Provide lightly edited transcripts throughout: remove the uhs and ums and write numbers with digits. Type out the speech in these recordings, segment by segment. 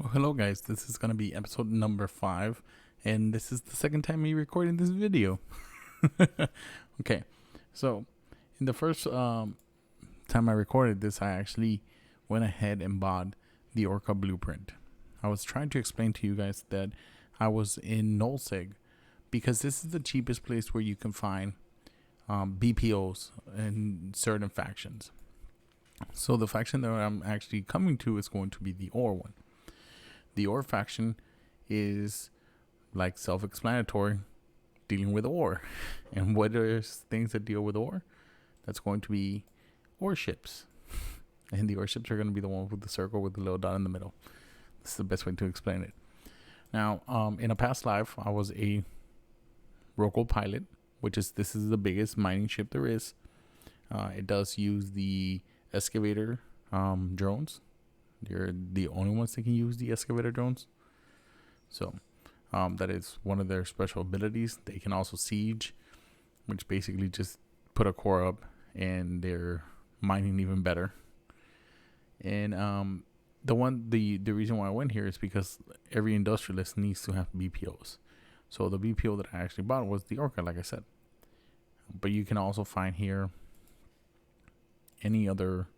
Well, hello guys, this is going to be episode number 5, and this is the second time me recording this video. Okay, so in the first time I recorded this, I actually went ahead and bought the Orca blueprint. I was trying to explain to you guys that I was in Nullseg because this is the cheapest place where you can find BPOs and certain factions. So the faction that I'm actually coming to is going to be the Ore one. The ore faction is like self-explanatory, dealing with ore. And what are things that deal with ore? That's going to be ore ships. And the ore ships are going to be the one with the circle with the little dot in the middle. This is the best way to explain it. Now, in a past life, I was a local pilot, this is the biggest mining ship there is. It does use the excavator drones. They're the only ones that can use the excavator drones. So that is one of their special abilities. They can also siege, which basically just put a core up and they're mining even better. And the reason why I went here is because every industrialist needs to have BPOs. So the BPO that I actually bought was the Orca, like I said. But you can also find here any other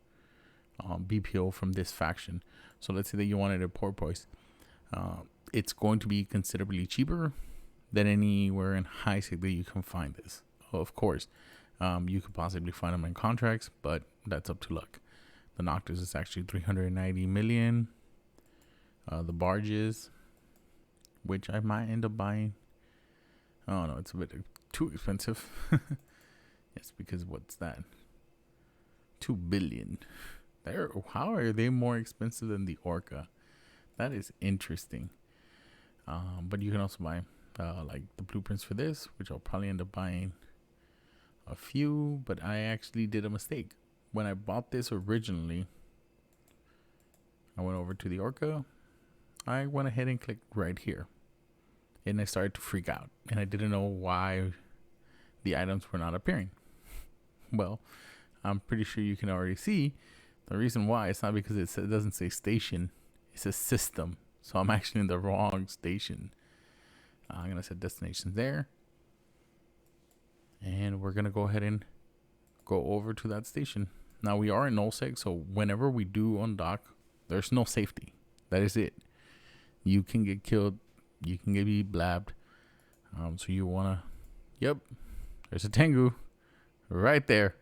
BPO from this faction. So let's say that you wanted a porpoise. It's going to be considerably cheaper than anywhere in HiSig that you can find this. Of course, you could possibly find them in contracts, but that's up to luck. The Noctis is actually 390 million. The barges, which I might end up buying. Oh no, it's a bit too expensive. Yes, because what's that? 2 billion. How are they more expensive than the Orca? That is interesting. But you can also buy like the blueprints for this, which I'll probably end up buying a few. But I actually did a mistake. When I bought this originally, I went over to the Orca. I went ahead and clicked right here. And I started to freak out. And I didn't know why the items were not appearing. Well, I'm pretty sure you can already see the reason why. It's not because it doesn't say station. It says system. So I'm actually in the wrong station. I'm going to set destination there. And we're going to go ahead and go over to that station. Now we are in nullseg, so whenever we do undock, there's no safety. That is it. You can get killed. You can be blabbed. So you want to... Yep. There's a Tengu. Right there.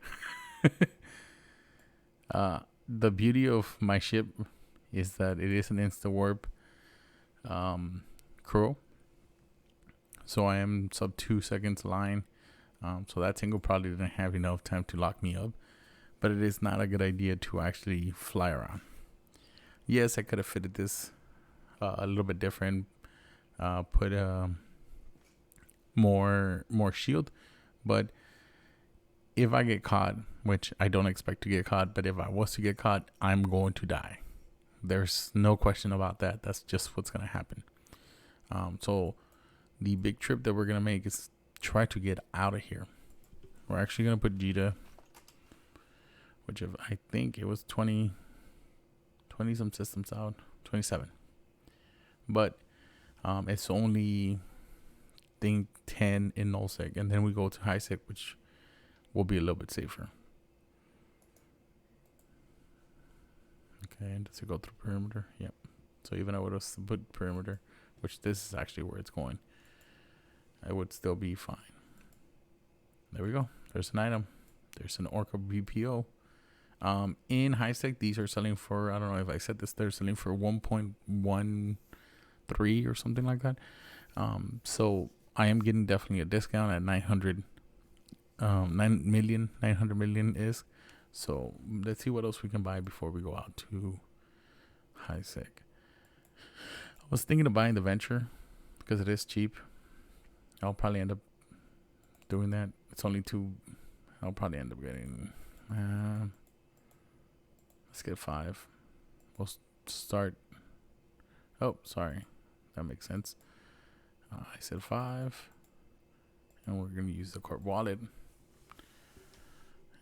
The beauty of my ship is that it is an insta warp crew. So I am sub 2 seconds line. So that Tengu probably didn't have enough time to lock me up. But it is not a good idea to actually fly around. Yes, I could have fitted this a little bit different. Put more shield. But if I get caught, which I don't expect to get caught, but if I was to get caught, I'm going to die. There's no question about that. That's just what's going to happen. So the big trip that we're going to make is try to get out of here. We're actually going to put Jita, which I think it was 20 some systems out, 27. But it's only, I think, 10 in nullseg. And then we go to HiSig, which will be a little bit safer. Okay, and does it go through perimeter? Yep. So even I would have put perimeter, which this is actually where it's going, I would still be fine. There we go. There's an item. There's an Orca BPO. In HiSig, these are selling for, I don't know if I said this, they're selling for 1.13 or something like that. So I am getting definitely a discount at 900 million is. So let's see what else we can buy before we go out to HiSig. I was thinking of buying the Venture because it is cheap. I'll probably end up doing that. It's only 2. I'll probably end up getting let's get 5. We'll start. Oh, sorry, that makes sense. I said 5, and we're gonna use the corp wallet.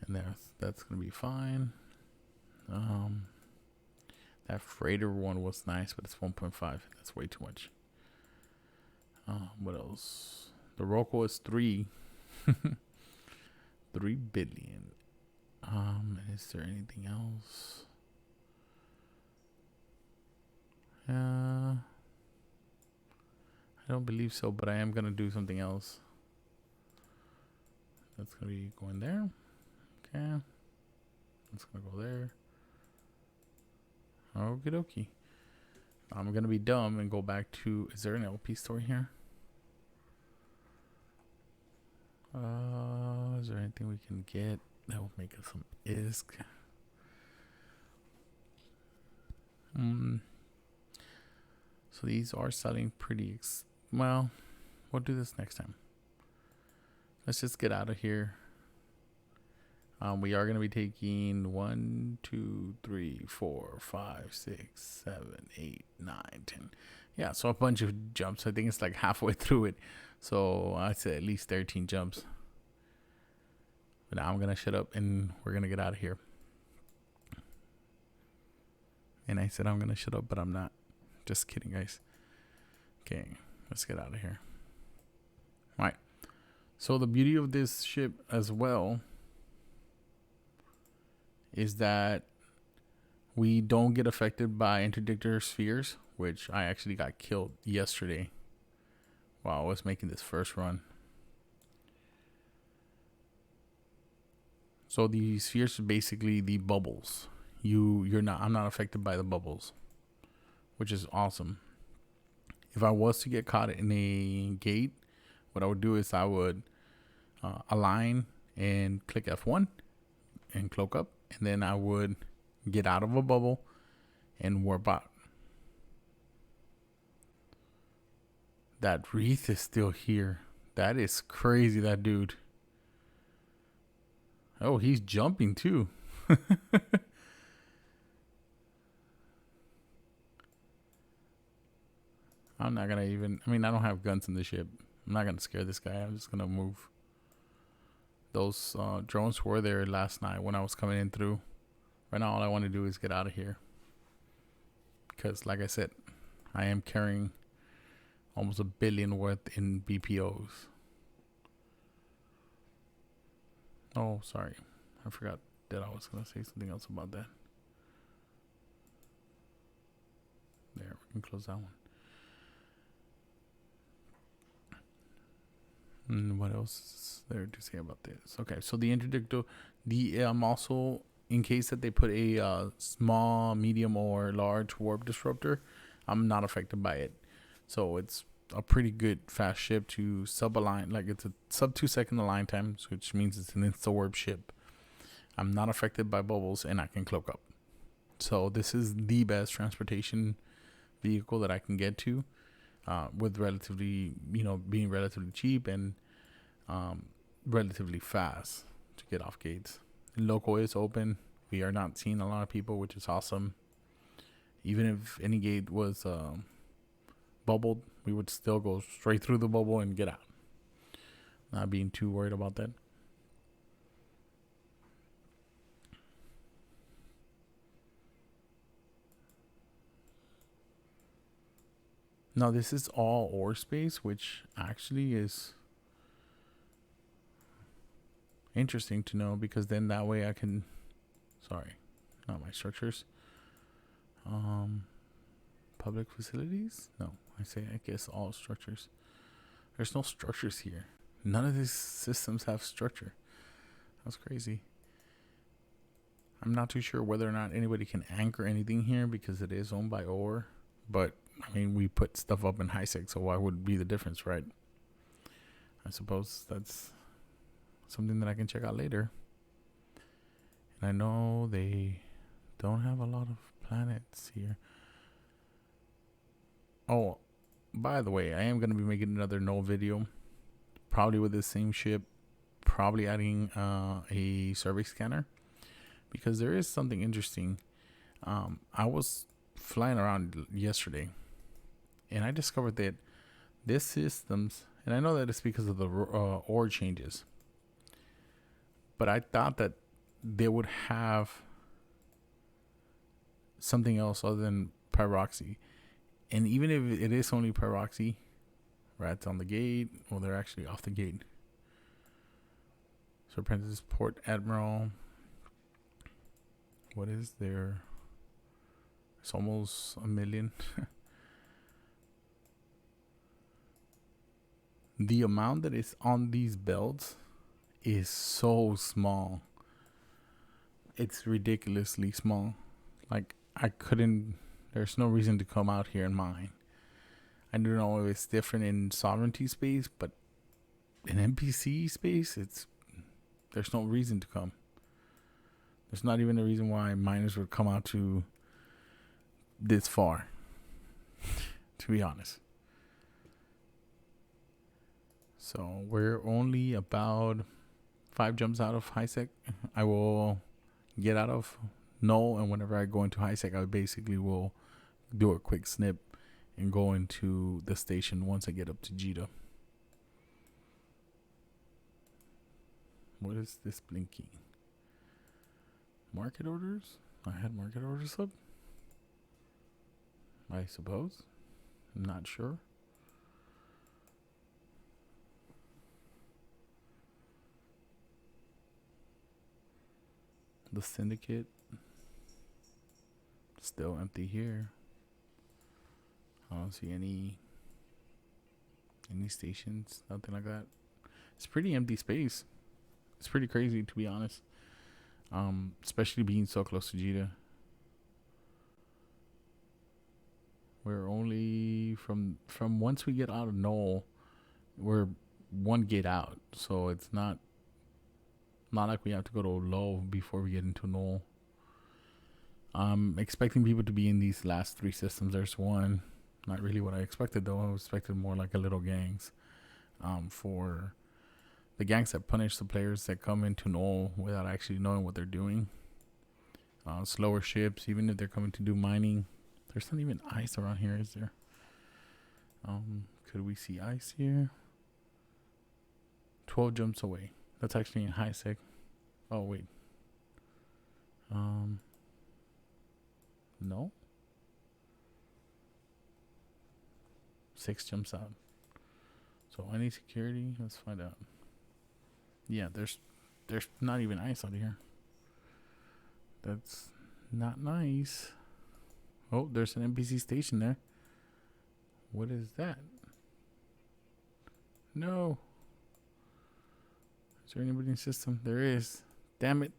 And that's going to be fine. That freighter one was nice, but it's 1.5. That's way too much. What else? The Roku is 3. 3 billion. Is there anything else? I don't believe so, but I am gonna do something else. That's gonna be going there. Okay. That's gonna go there. Okie dokie. I'm gonna be dumb and go back to. Is there an LP store here? Is there anything we can get that will make us some ISK? So these are selling pretty. Well, we'll do this next time. Let's just get out of here. We are going to be taking 1, 2, 3, 4, 5, 6, 7, 8, 9, 10. Yeah, so a bunch of jumps. I think it's like halfway through it. So I'd say at least 13 jumps. But now I'm going to shut up and we're going to get out of here. And I said I'm going to shut up, but I'm not. Just kidding, guys. Okay, let's get out of here. All right. So the beauty of this ship as well is that we don't get affected by interdictor spheres, which I actually got killed yesterday while I was making this first run. So the spheres are basically the bubbles. I'm not affected by the bubbles, which is awesome. If I was to get caught in a gate, what I would do is I would align and click F1 and cloak up, and then I would get out of a bubble and warp out. That wreath is still here. That is crazy, that dude. Oh, he's jumping too. I'm not gonna even, I don't have guns in the ship. I'm not gonna scare this guy. I'm just gonna move. Those drones were there last night when I was coming in through. Right now all I want to do is get out of here, because like I said, I am carrying almost $1 billion worth in BPOs. Oh, sorry, I forgot that I was gonna say something else about that. There, we can close that one. And what else is there to say about this? Okay, so the interdictor, also, in case that they put a small, medium, or large warp disruptor, I'm not affected by it. So it's a pretty good fast ship to sub-align. Like, it's a sub 2 second align time, which means it's an insta-warp ship. I'm not affected by bubbles, and I can cloak up. So this is the best transportation vehicle that I can get to. With relatively, being relatively cheap and relatively fast to get off gates. Local is open. We are not seeing a lot of people, which is awesome. Even if any gate was bubbled, we would still go straight through the bubble and get out. Not being too worried about that. Now this is all ore space, which actually is interesting to know, because then that way I can, sorry, not my structures. Public facilities? No, I guess all structures. There's no structures here. None of these systems have structure. That's crazy. I'm not too sure whether or not anybody can anchor anything here, because it is owned by ore, but we put stuff up in HiSec, so why would it be the difference, right? I suppose that's something that I can check out later. And I know they don't have a lot of planets here. Oh, by the way, I am going to be making another Null video, probably with the same ship, probably adding a survey scanner, because there is something interesting. I was flying around yesterday, and I discovered that this systems, and I know that it's because of the ore changes, but I thought that they would have something else other than pyroxy. And even if it is only pyroxy, rats on the gate. Well, they're actually off the gate. So Apprentice Port Admiral. What is there? It's almost 1 million. The amount that is on these belts is so small. It's ridiculously small. Like, I couldn't, there's no reason to come out here and mine. I don't know if it's different in sovereignty space, but in NPC space, there's no reason to come. There's not even a reason why miners would come out to this far, to be honest. So we're only about 5 jumps out of high sec. I will get out of null, and whenever I go into high sec, I basically will do a quick snip and go into the station once I get up to Jita. What is this blinking? Market orders? I had market orders up, I suppose. I'm not sure. The syndicate still empty here. I don't see any stations, nothing like that. It's pretty empty space. It's pretty crazy, to be honest. Especially being so close to Jita. We're only from once we get out of Null, we're 1 gate out, so it's not like we have to go to low before we get into Null. I'm expecting people to be in these last 3 systems. There's one, not really what I expected though. I expected more like a little gangs, for the gangs that punish the players that come into Null without actually knowing what they're doing. Slower ships, even if they're coming to do mining. There's not even ice around here, is there? Could we see ice here? 12 jumps away. That's actually in high sec. Oh wait. No. 6 jumps out. So any security? Let's find out. Yeah, there's not even ice out here. That's not nice. Oh, there's an NPC station there. What is that? No. Is there anybody in the system? There is. Damn it.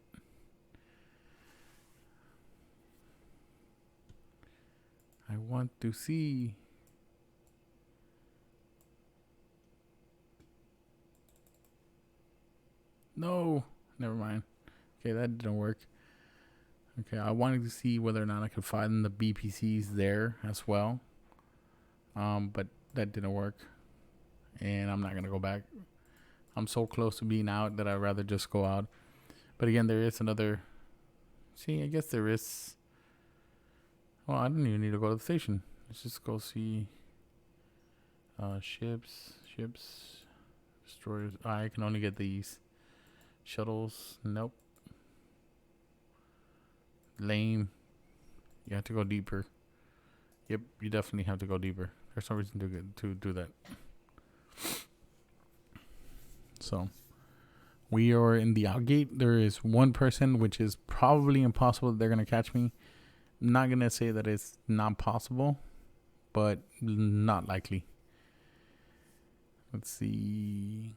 I want to see. No. Never mind. Okay, that didn't work. Okay, I wanted to see whether or not I could find the BPCs there as well. But that didn't work. And I'm not going to go back. I'm so close to being out that I'd rather just go out. But again, there is another. See, I guess there is. Well, I don't even need to go to the station. Let's just go see. Ships, destroyers. I can only get these. Shuttles. Nope. Lame. You have to go deeper. Yep, you definitely have to go deeper. There's no reason to do that. So we are in the out gate. There is 1 person, which is probably impossible that they're going to catch me. I'm not going to say that it's not possible, but not likely. Let's see.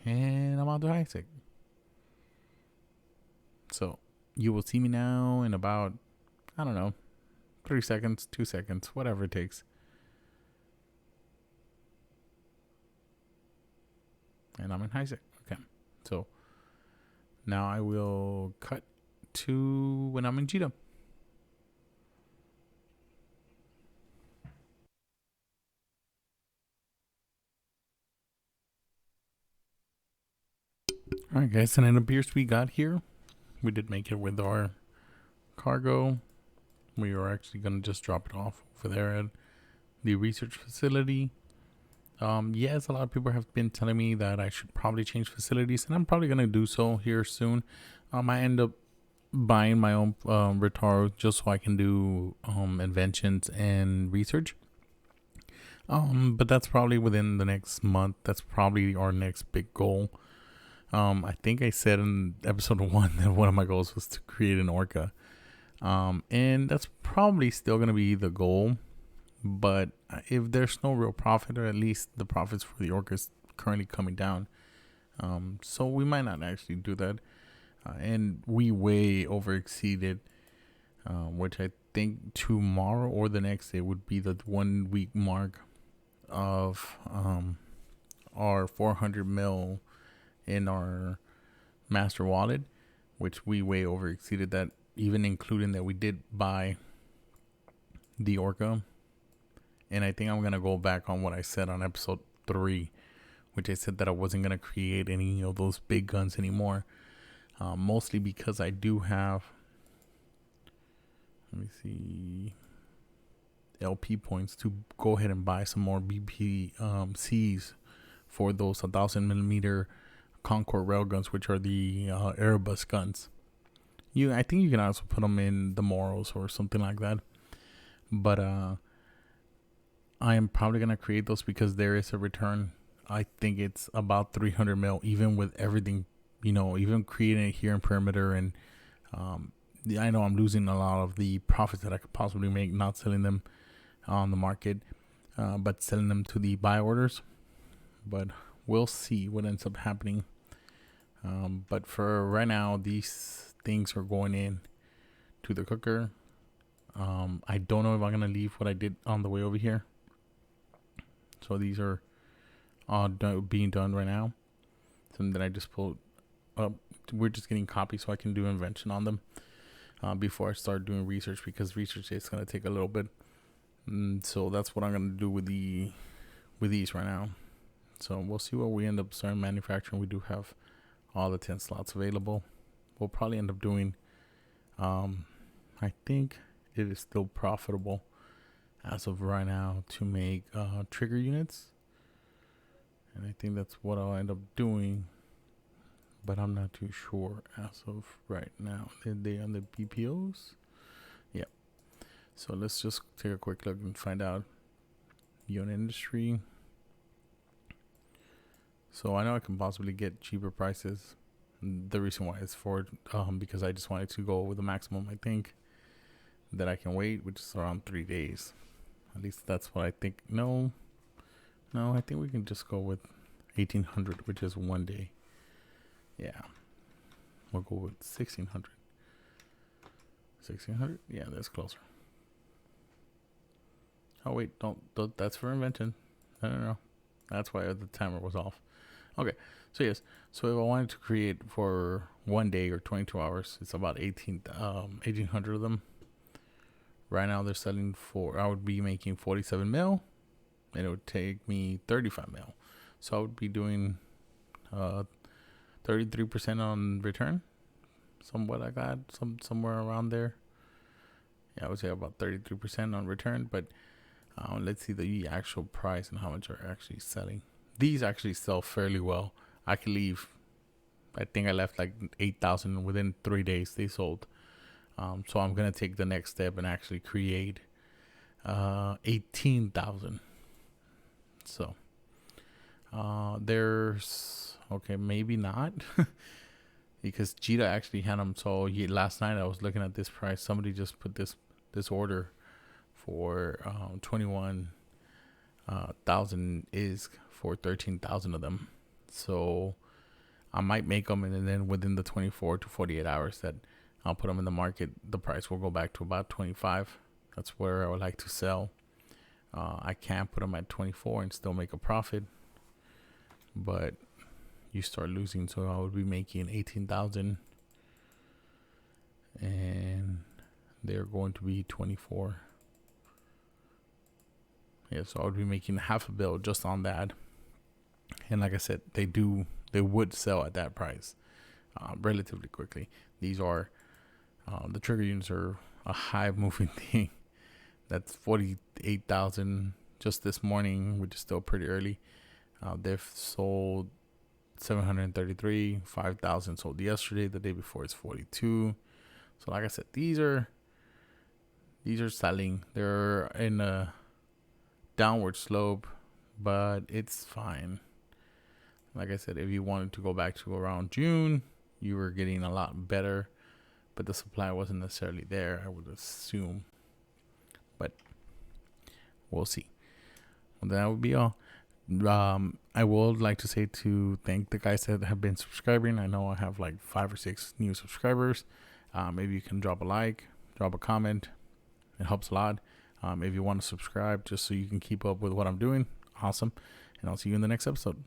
And I'm out to high sec. So you will see me now in about, I don't know, 3 seconds, 2 seconds, whatever it takes. And I'm in high sec. Okay. So now I will cut to when I'm in Jita. Alright guys, and it appears we got here. We did make it with our cargo. We are actually going to just drop it off over there at the research facility. Yes, a lot of people have been telling me that I should probably change facilities, and I'm probably going to do so here soon. I end up buying my own retard just so I can do inventions and research. But that's probably within the next month. That's probably our next big goal. I think I said in episode 1 that one of my goals was to create an orca. And that's probably still going to be the goal. But if there's no real profit, or at least the profits for the orca is currently coming down, so we might not actually do that. And we way over exceeded, which I think tomorrow or the next day would be the 1 week mark of our 400 mil in our master wallet, which we way over exceeded that, even including that we did buy the orca. And I think I'm gonna go back on what I said on episode 3, which I said that I wasn't gonna create any of those big guns anymore, mostly because I do have, let me see, LP points to go ahead and buy some more BPCs for those 1,000mm Concord railguns, which are the Erebus guns. I think you can also put them in the Moros or something like that. But I am probably gonna create those because there is a return. I think it's about 300 mil, even with everything, even creating it here in perimeter. And I know I'm losing a lot of the profits that I could possibly make not selling them on the market, but selling them to the buy orders. But we'll see what ends up happening. But for right now, these things are going in to the cooker. I don't know if I'm gonna leave what I did on the way over here. So these are being done right now. Something that I just pulled up. We're just getting copies so I can do invention on them before I start doing research, because research is gonna take a little bit. So that's what I'm gonna do with these right now. So we'll see what we end up starting manufacturing. We do have all the 10 slots available. We'll probably end up doing, I think it is still profitable as of right now to make trigger units. And I think that's what I'll end up doing, but I'm not too sure as of right now. Are they on the BPOs? Yep. So let's just take a quick look and find out. Unit industry. So I know I can possibly get cheaper prices. The reason why is for because I just wanted to go with the maximum I think that I can wait, which is around 3 days. At least that's what I think. No, I think we can just go with 1,800, which is 1 day. Yeah, we'll go with 1,600. 1,600? Yeah, that's closer. Oh wait, don't that's for invention. No. That's why the timer was off. Okay, so yes. So if I wanted to create for 1 day or 22 hours, it's about 1,800 of them. Right now they're selling for, I would be making 47 mil, and it would take me 35 mil. So I would be doing 33% on return, somewhat like that, somewhere around there. Yeah, I would say about 33% on return. But let's see the actual price and how much are actually selling. These actually sell fairly well. I could leave, I think I left like 8,000 within 3 days. They sold. So I'm gonna take the next step and actually create 18,000. So there's, okay, maybe not, because Jita actually had them. So last night I was looking at this price. Somebody just put this order for 21,000 is for 13,000 of them. So I might make them, and then within the 24 to 48 hours that I'll put them in the market, the price will go back to about 25. That's where I would like to sell. I can't put them at 24 and still make a profit, but you start losing. So I would be making 18,000, and they're going to be 24. Yeah, so I would be making half a bill just on that. And like I said, they would sell at that price relatively quickly. These are the trigger units are a high moving thing. That's 48,000 just this morning, which is still pretty early. They've sold 733, 5,000 sold yesterday. The day before it's 42. So like I said, these are selling. They're in a downward slope, but it's fine. Like I said, if you wanted to go back to around June, you were getting a lot better, but the supply wasn't necessarily there, I would assume. But we'll see. Well, that would be all. I would like to say to thank the guys that have been subscribing. I know I have like 5 or 6 new subscribers. Maybe you can drop a like, drop a comment. It helps a lot. If you want to subscribe just so you can keep up with what I'm doing, awesome. And I'll see you in the next episode.